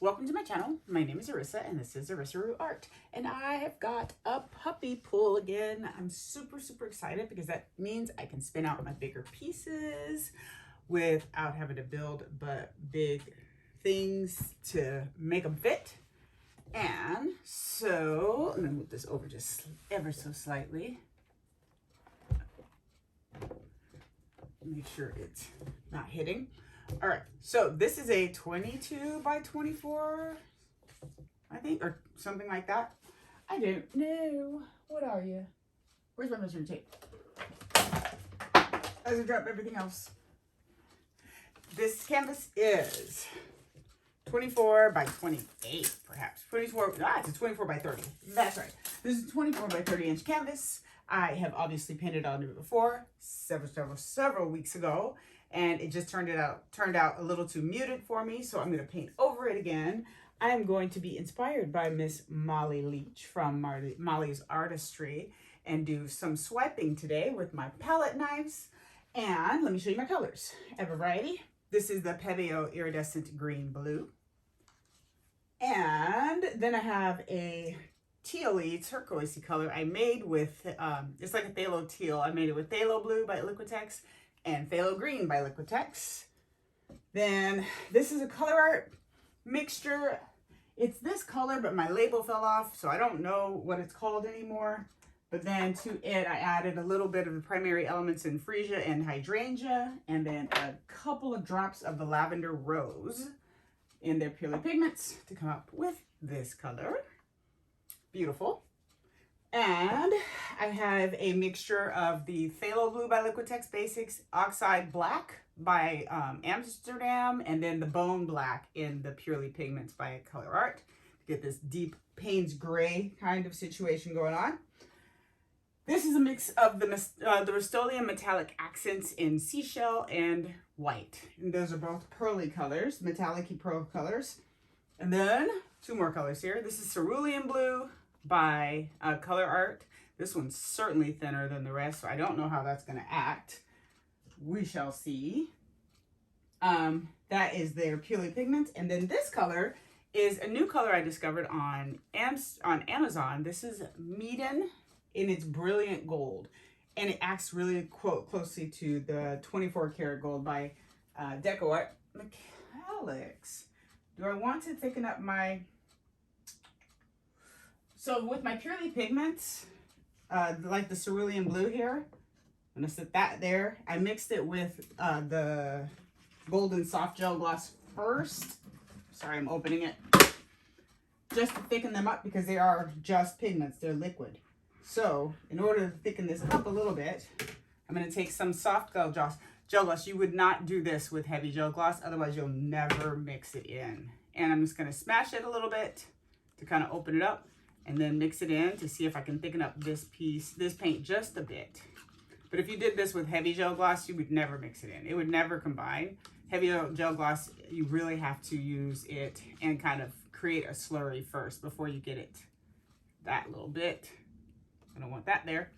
Welcome to my channel. My name is Arissa and this is ColourArte. And I have got a puppy pool again. I'm super excited because that means I can spin out my bigger pieces without having to build but big things to make them fit. And so I'm gonna move this over just ever so slightly. Make sure it's not hitting. All right, so this is a 22 by 24, I think, or something like that. I don't know. What are you? Where's my measuring tape? As I drop everything else. This canvas is 24 by 28, perhaps. 24, it's a 24 by 30. That's right. This is a 24 by 30 inch canvas. I have obviously painted on it before, several weeks ago. And it just turned out a little too muted for me, so I'm going to paint over it again. I'm going to be inspired by Miss Molly Leach from Molly's Artistry and do some swiping today with my palette knives. And let me show you my colors. I have a variety. This is the Pebeo Iridescent Green Blue. And then I have a teal-y, turquoisey color I made with, it's like a phthalo teal. I made it with phthalo blue by Liquitext and phthalo green by Liquitext. Then this is a ColourArte mixture. It's this color, but my label fell off, so I don't know what it's called anymore. But then to it, I added a little bit of the primary elements in Freesia and Hydrangea, and then a couple of drops of the lavender rose in their purely pigments to come up with this color. Beautiful. And I have a mixture of the Phthlo Blue by Liquitext Basics, Oxide Black by Amsterdam, and then the Bone Black in the Purely Pigments by ColourArte to get this deep Payne's Gray kind of situation going on. This is a mix of the Rust-Oleum metallic accents in seashell and white. And those are both pearly colors, metallic-y pearl colors. And then two more colors here. This is Cerulean Blue by ColourArte. This one's certainly thinner than the rest, so I don't know how that's going to act. We shall see. That is their purely pigments. And then this color is a new color I discovered on Amazon. This is Meeden in its brilliant gold. And it acts really closely to the 24 karat gold by DecoArt Metallics. Do I want to thicken up my... So with my purely pigments, like the Cerulean Blue here, I'm gonna set that there. I mixed it with the golden soft gel gloss first. Sorry, I'm opening it. Just to thicken them up because they are just pigments, they're liquid. So in order to thicken this up a little bit, I'm gonna take some soft gel gloss. You would not do this with heavy gel gloss, otherwise you'll never mix it in. And I'm just gonna smash it a little bit to kind of open it up, and then mix it in to see if I can thicken up this paint just a bit. But if you did this with heavy gel gloss, you would never mix it in. It would never combine. Heavy gel gloss, you really have to use it and kind of create a slurry first before you get it that little bit. I don't want that there.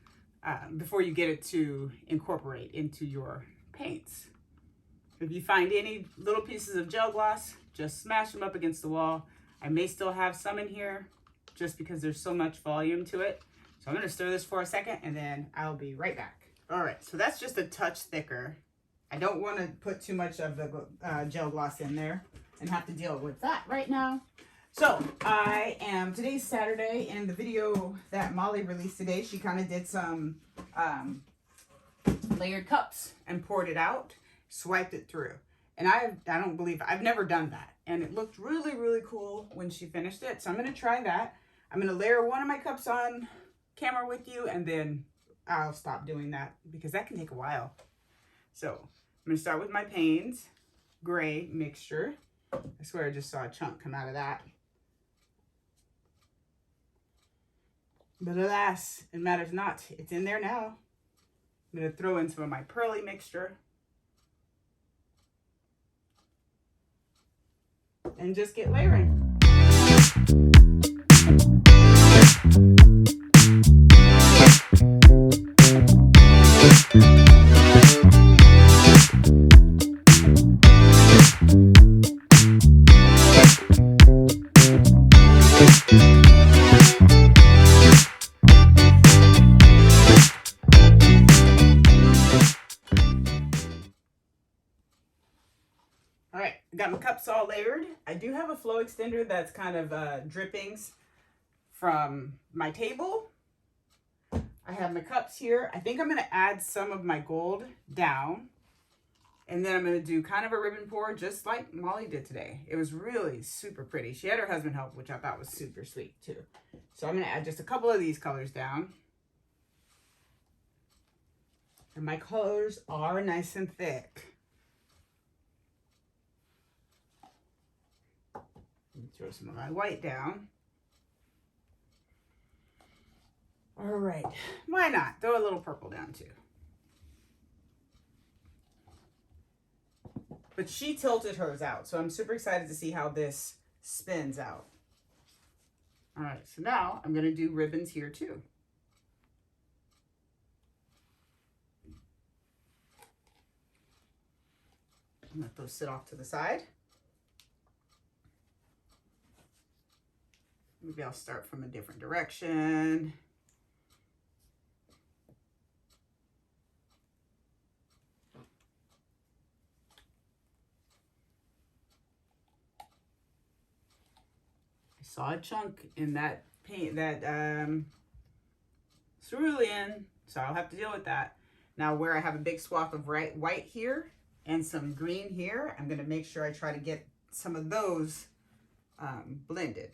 Before you get it to incorporate into your paints. If you find any little pieces of gel gloss, just smash them up against the wall. I may still have some in here, just because there's so much volume to it. So I'm gonna stir this for a second and then I'll be right back. All right, so that's just a touch thicker. I don't wanna put too much of the gel gloss in there and have to deal with that right now. So today's Saturday, and the video that Molly released today, she kind of did some layered cups and poured it out, swiped it through. And I've never done that. And it looked really cool when she finished it. So I'm gonna try that. I'm going to layer one of my cups on camera with you, and then I'll stop doing that because that can take a while. So I'm going to start with my Payne's gray mixture. I swear I just saw a chunk come out of that. But alas, it matters not. It's in there now. I'm going to throw in some of my pearly mixture. And just get layering. All right, I got my cups all layered. I do have a flow extender that's kind of drippings from my table. I have my cups here. I think I'm going to add some of my gold down. And then I'm going to do kind of a ribbon pour just like Molly did today. It was really super pretty. She had her husband help, which I thought was super sweet too. So I'm going to add just a couple of these colors down. And my colors are nice and thick. Throw some of my white down. All right, why not? Throw a little purple down too. But she tilted hers out, so I'm super excited to see how this spins out. All right, so now I'm gonna do ribbons here too. Let those sit off to the side. Maybe I'll start from a different direction. I saw a chunk in that paint, that cerulean, so I'll have to deal with that. Now where I have a big swath of white here and some green here, I'm gonna make sure I try to get some of those blended.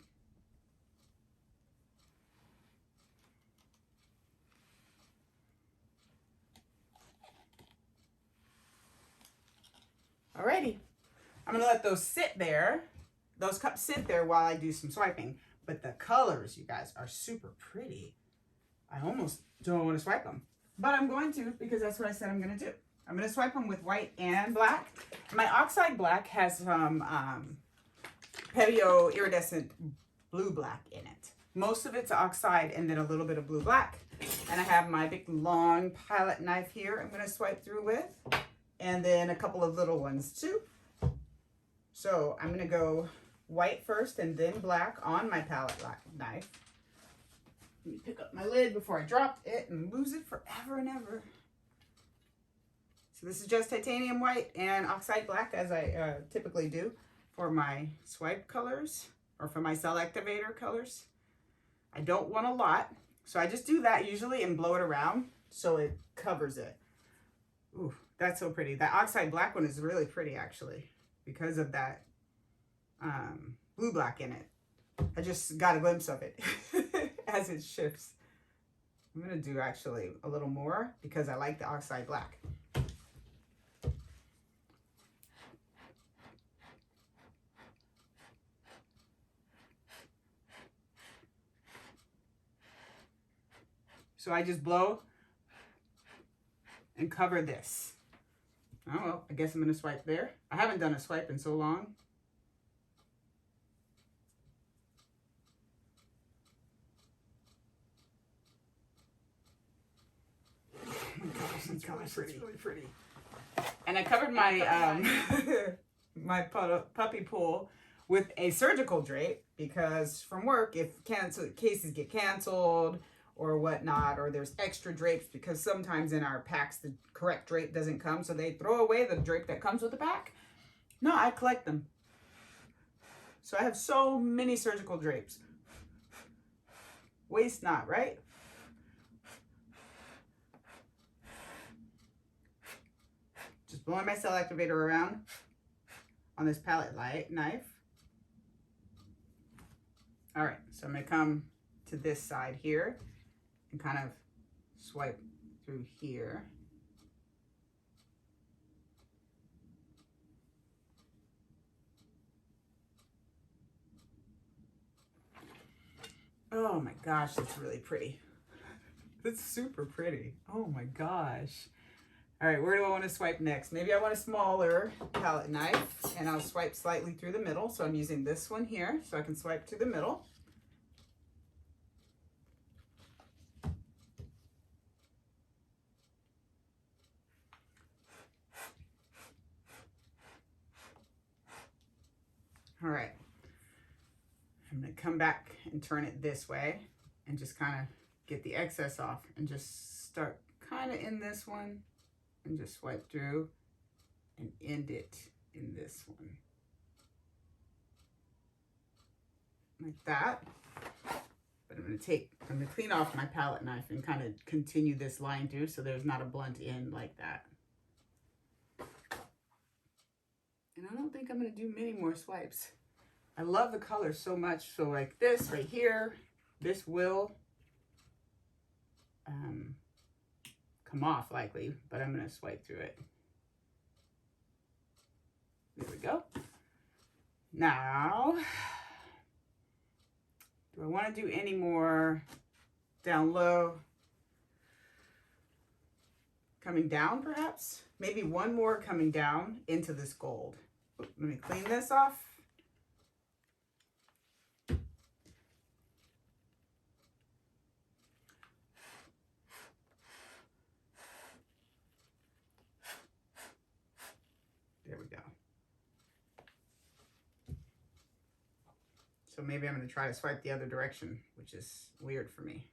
Alrighty, I'm gonna let those sit there, those cups sit there while I do some swiping. But the colors, you guys, are super pretty. I almost don't want to swipe them, but I'm going to because that's what I said I'm gonna do. I'm gonna swipe them with white and black. My Oxide black has some Pebeo Iridescent blue black in it. Most of it's Oxide and then a little bit of blue black. And I have my big long palette knife here I'm gonna swipe through with. And then a couple of little ones too. So I'm gonna go white first and then black on my palette knife. Let me pick up my lid before I dropped it and lose it forever and ever. So this is just titanium white and Oxide black, as I typically do for my swipe colors or for my cell activator colors. I don't want a lot, so I just do that usually and blow it around so it covers it. Ooh. That's so pretty. That Oxide black one is really pretty actually because of that blue black in it. I just got a glimpse of it as it shifts. I'm going to do actually a little more because I like the Oxide black. So I just blow and cover this. Oh, well, I guess I'm going to swipe there. I haven't done a swipe in so long. Oh my gosh, it's really pretty. And I covered my my puppy pool with a surgical drape because from work, if cases get canceled or whatnot, or there's extra drapes, because sometimes in our packs the correct drape doesn't come, so they throw away the drape that comes with the pack. No, I collect them. So I have so many surgical drapes. Waste not, right? Just blowing my cell activator around on this palette knife. All right, so I'm gonna come to this side here and kind of swipe through here. Oh my gosh, that's really pretty. That's super pretty. Oh my gosh. All right, where do I want to swipe next? Maybe I want a smaller palette knife, and I'll swipe slightly through the middle. So I'm using this one here, so I can swipe through the middle. All right, I'm gonna come back and turn it this way and just kind of get the excess off and just start kind of in this one and just swipe through and end it in this one. Like that. But I'm gonna clean off my palette knife and kind of continue this line through so there's not a blunt end like that. And I don't think I'm gonna do many more swipes. I love the color so much. So like this right here, this will come off likely, but I'm gonna swipe through it. There we go. Now, do I want to do any more down low? Coming down perhaps? Maybe one more coming down into this gold. Let me clean this off. There we go. So maybe I'm going to try to swipe the other direction, which is weird for me.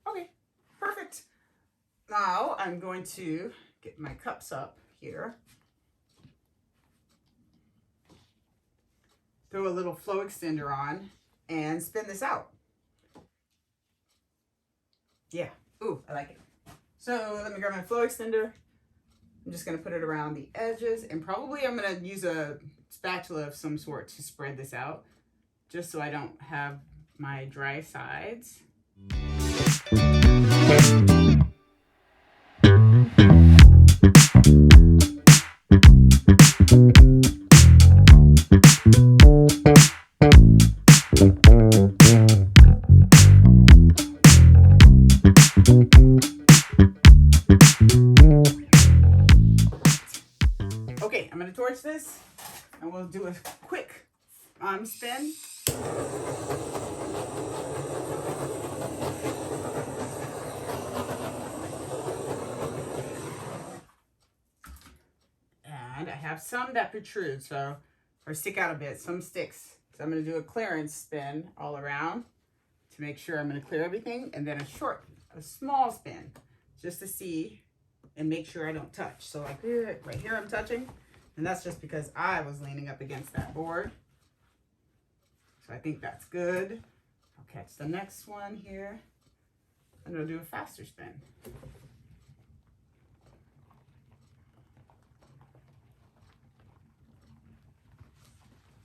Okay, perfect. Now I'm going to get my cups up here. Throw a little flow extender on and spin this out. Yeah, ooh, I like it. So let me grab my flow extender. I'm just gonna put it around the edges, and probably I'm gonna use a spatula of some sort to spread this out, just so I don't have my dry sides. Okay, I'm gonna torch this and we'll do a quick spin. And I have some that protrude, so, or stick out a bit, some sticks. So I'm gonna do a clearance spin all around to make sure I'm gonna clear everything, and then a small spin, just to see and make sure I don't touch. So like right here I'm touching, and that's just because I was leaning up against that board. So I think that's good. I'll catch the next one here, and I'll do a faster spin.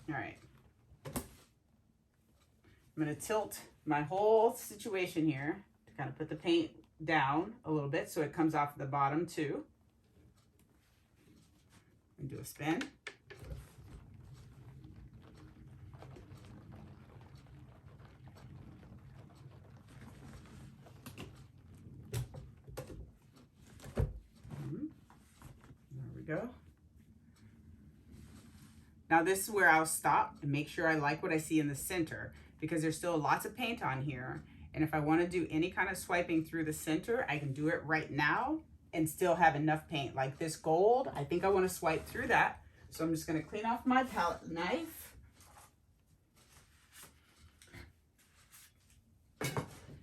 All right. I'm gonna tilt my whole situation here to kind of put the paint down a little bit so it comes off the bottom too. And do a spin. There we go. Now this is where I'll stop and make sure I like what I see in the center, because there's still lots of paint on here. And if I want to do any kind of swiping through the center, I can do it right now and still have enough paint. Like this gold, I think I want to swipe through that. So I'm just going to clean off my palette knife.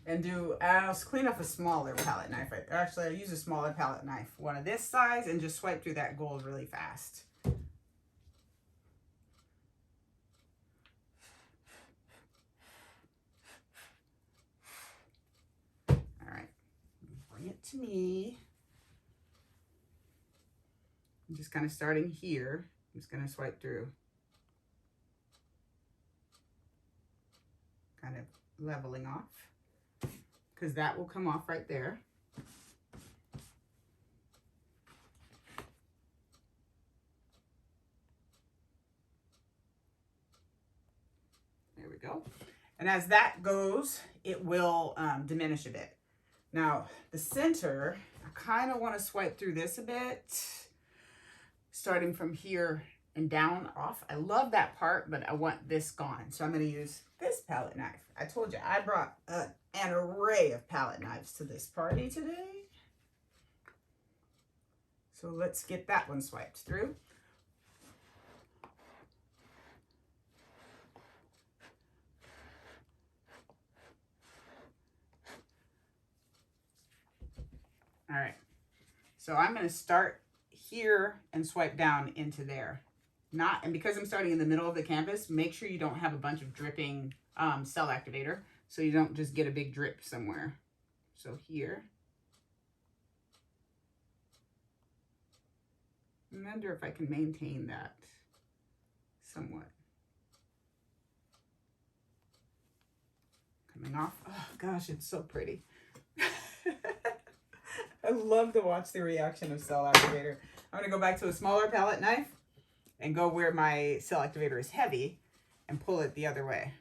And I'll clean off a smaller palette knife. Actually, I'll use a smaller palette knife, one of this size, and just swipe through that gold really fast. To me, I'm just kind of starting here. I'm just going to swipe through, kind of leveling off, because that will come off right there. go. And as that goes, it will diminish a bit. Now, the center, I kind of want to swipe through this a bit, starting from here and down off. I love that part, but I want this gone. So I'm going to use this palette knife. I told you I brought an array of palette knives to this party today. So let's get that one swiped through. All right, so I'm going to start here and swipe down into there. And because I'm starting in the middle of the canvas, make sure you don't have a bunch of dripping cell activator, so you don't just get a big drip somewhere. So here. I wonder if I can maintain that somewhat. Coming off. Oh gosh, it's so pretty. I love to watch the reaction of cell activator. I'm gonna go back to a smaller palette knife and go where my cell activator is heavy and pull it the other way.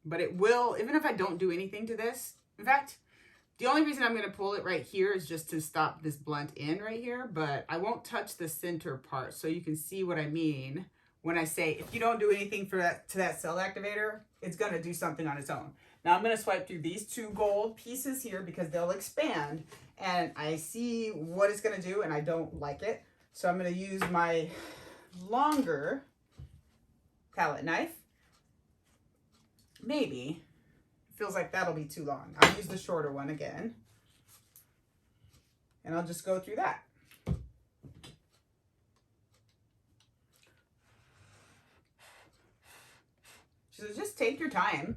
But it will, even if I don't do anything to this, in fact, the only reason I'm gonna pull it right here is just to stop this blunt in right here, but I won't touch the center part, so you can see what I mean when I say, if you don't do anything to that cell activator, it's gonna do something on its own. Now I'm gonna swipe through these two gold pieces here because they'll expand, and I see what it's gonna do and I don't like it. So I'm gonna use my longer palette knife. Maybe. Feels like that'll be too long. I'll use the shorter one again. And I'll just go through that. So just take your time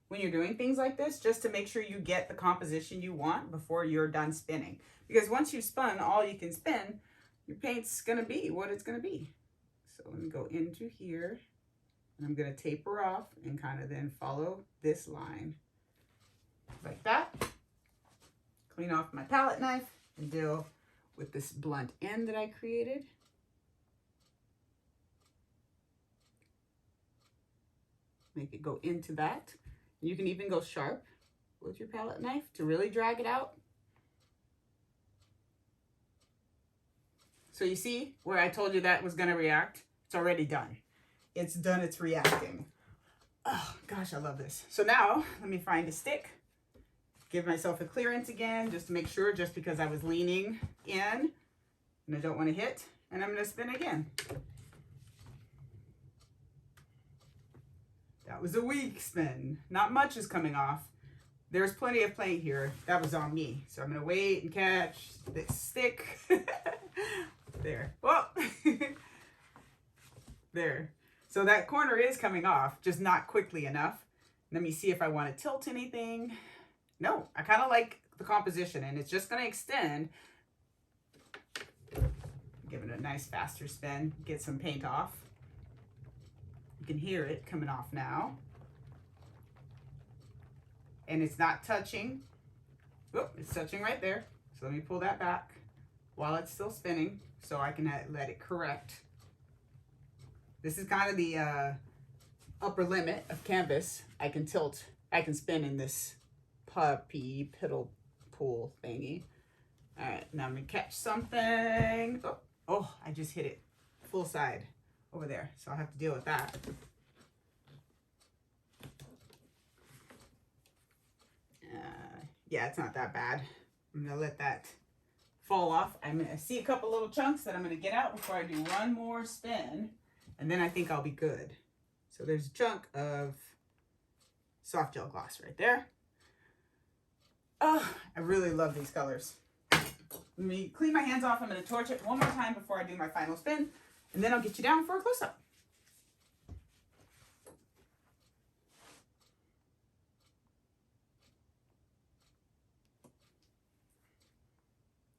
when you're doing things like this, just to make sure you get the composition you want before you're done spinning. Because once you've spun all you can spin, your paint's gonna be what it's gonna be. So let me go into here, and I'm gonna taper off and kind of then follow this line like that. Clean off my palette knife and deal with this blunt end that I created. Make it go into that. You can even go sharp with your palette knife to really drag it out. So you see where I told you that was gonna react? It's already done. It's done, it's reacting. Oh gosh, I love this. So now let me find a stick, give myself a clearance again, just to make sure, just because I was leaning in and I don't want to hit, and I'm gonna spin again. That was a weak spin. Not much is coming off. There's plenty of paint here. That was on me. So I'm gonna wait and catch this stick. There. Whoa. There. So that corner is coming off, just not quickly enough. Let me see if I want to tilt anything. No, I kind of like the composition, and it's just gonna extend. Give it a nice faster spin, get some paint off. You can hear it coming off now. And it's not touching. Oh, it's touching right there. So let me pull that back while it's still spinning so I can let it correct. This is kind of the upper limit of canvas. I can tilt, I can spin in this puppy piddle pool thingy. All right, now I'm gonna catch something. Oh, I just hit it full side over there, so I'll have to deal with that. Yeah, it's not that bad. I'm gonna let that fall off. I see a couple little chunks that I'm gonna get out before I do one more spin, and then I think I'll be good. So there's a chunk of soft gel gloss right there. Oh, I really love these colors. Let me clean my hands off. I'm gonna torch it one more time before I do my final spin, and then I'll get you down for a close-up.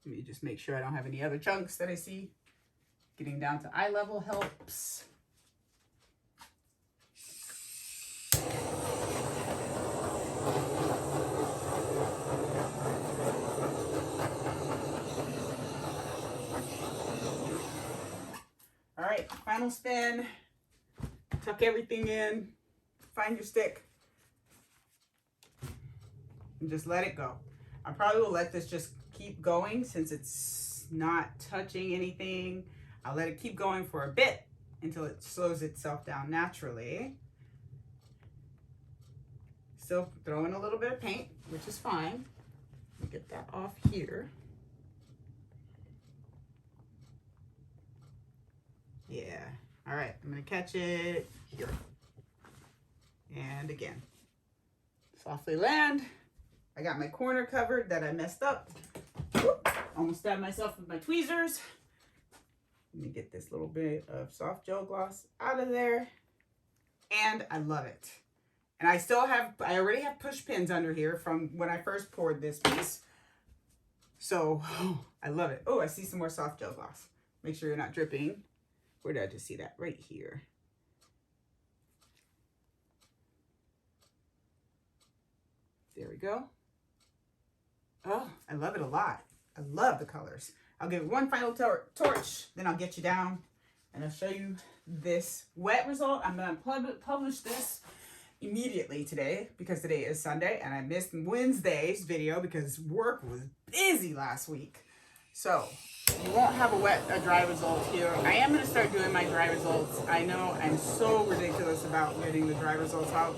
Let me just make sure I don't have any other chunks that I see. Getting down to eye level helps. All right, final spin. tuck everything in, find your stick, and just let it go. I probably will let this just keep going since it's not touching anything. I'll let it keep going for a bit until it slows itself down naturally. Still throwing a little bit of paint, which is fine. Let me get that off here. Yeah. All right, I'm gonna catch it here. And again, softly land. I got my corner covered that I messed up. Whoop, almost stabbed myself with my tweezers. Let me get this little bit of soft gel gloss out of there. And I love it. And I already have push pins under here from when I first poured this piece. So, I love it. Oh, I see some more soft gel gloss. Make sure you're not dripping. Where did I just see that? Right here. There we go. Oh, I love it a lot. I love the colors. I'll give it one final torch, then I'll get you down and I'll show you this wet result. I'm going to publish this immediately today because today is Sunday and I missed Wednesday's video because work was busy last week. So you won't have a dry result here. I am going to start doing my dry results. I know I'm so ridiculous about getting the dry results out,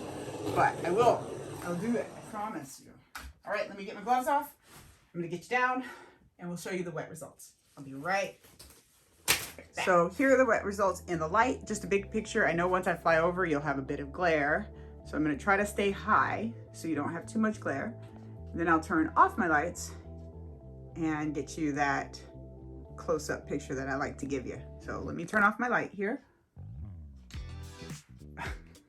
but I will. I'll do it. I promise you. All right, let me get my gloves off. I'm going to get you down and we'll show you the wet results. I'll be right back. So here are the wet results in the light. Just a big picture. I know once I fly over, you'll have a bit of glare. So I'm going to try to stay high so you don't have too much glare. And then I'll turn off my lights and get you that close-up picture that I like to give you. So let me turn off my light here.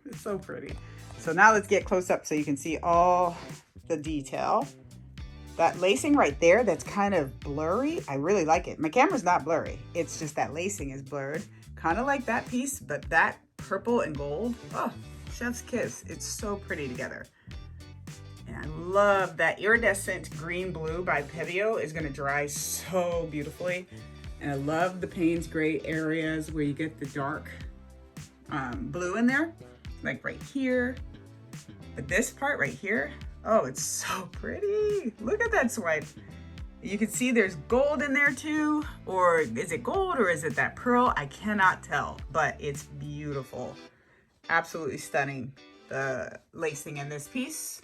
It's so pretty. So now let's get close up so you can see all the detail. That lacing right there, that's kind of blurry. I really like it. My camera's not blurry. It's just that lacing is blurred. Kind of like that piece, but that purple and gold, oh, chef's kiss. It's so pretty together. And I love that iridescent green blue by Pebeo is gonna dry so beautifully. And I love the Payne's gray areas where you get the dark blue in there, like right here. But this part right here, oh, it's so pretty. Look at that swipe. You can see there's gold in there too, or is it gold or is it that pearl? I cannot tell, but it's beautiful. Absolutely stunning, the lacing in this piece.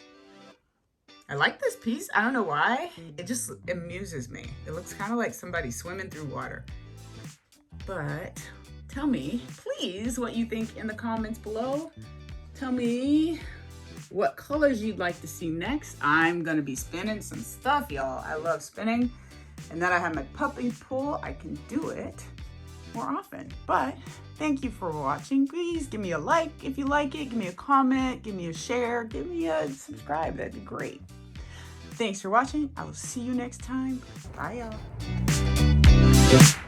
I like this piece. I don't know why. It just amuses me. It looks kind of like somebody swimming through water. But tell me, please, what you think in the comments below. Tell me what colors you'd like to see next. I'm gonna be spinning some stuff, y'all. I love spinning. And then I have my puppy pool. I can do it more often. But thank you for watching. Please give me a like if you like it. Give me a comment. Give me a share. Give me a subscribe. That'd be great. Thanks for watching. I will see you next time. Bye, y'all.